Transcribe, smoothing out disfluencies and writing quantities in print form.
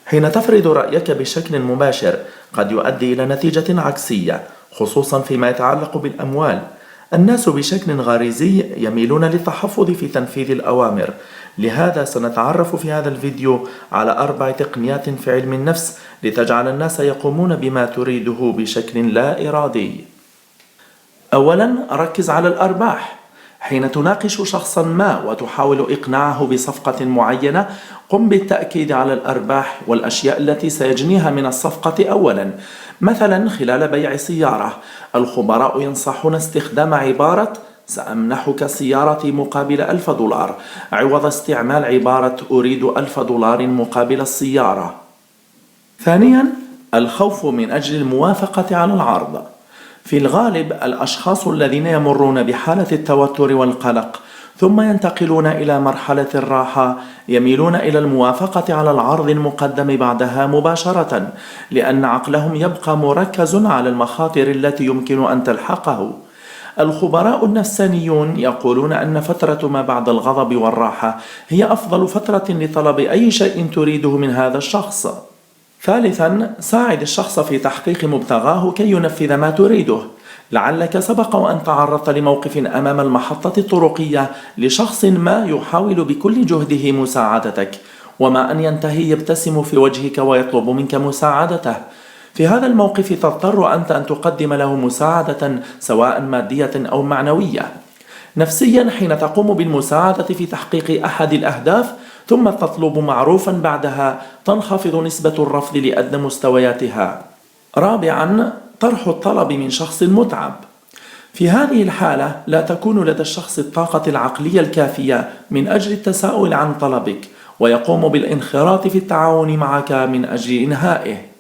حين تفرض رأيك بشكل مباشر قد يؤدي إلى نتيجة عكسية، خصوصا فيما يتعلق بالأموال. الناس بشكل غريزي يميلون للتحفظ في تنفيذ الأوامر. لهذا سنتعرف في هذا الفيديو على 4 تقنيات في علم النفس لتجعل الناس يقومون بما تريده بشكل لا إرادي. أولا، ركز على الأرباح. حين تناقش شخصا ما وتحاول إقناعه بصفقة معينة، قم بالتأكيد على الأرباح والأشياء التي سيجنيها من الصفقة. أولا، مثلا خلال بيع سيارة، الخبراء ينصحون استخدام عبارة سأمنحك سيارتي مقابل $1000 عوض استعمال عبارة أريد $1000 مقابل السيارة. ثانيا، الخوف من أجل الموافقة على العرض. في الغالب الأشخاص الذين يمرون بحالة التوتر والقلق ثم ينتقلون إلى مرحلة الراحة يميلون إلى الموافقة على العرض المقدم بعدها مباشرة، لأن عقلهم يبقى مركز على المخاطر التي يمكن أن تلحقه. الخبراء النفسانيون يقولون أن فترة ما بعد الغضب والراحة هي أفضل فترة لطلب أي شيء تريده من هذا الشخص. ثالثا، ساعد الشخص في تحقيق مبتغاه كي ينفذ ما تريده. لعلك سبق وأن تعرضت لموقف أمام المحطة الطرقية لشخص ما يحاول بكل جهده مساعدتك، وما أن ينتهي يبتسم في وجهك ويطلب منك مساعدته. في هذا الموقف تضطر أنت أن تقدم له مساعدة سواء مادية أو معنوية. نفسيا، حين تقوم بالمساعدة في تحقيق أحد الأهداف ثم تطلب معروفا بعدها، تنخفض نسبة الرفض لأدنى مستوياتها. رابعا، طرح الطلب من شخص متعب. في هذه الحالة لا تكون لدى الشخص الطاقة العقلية الكافية من أجل التساؤل عن طلبك، ويقوم بالانخراط في التعاون معك من أجل إنهائه.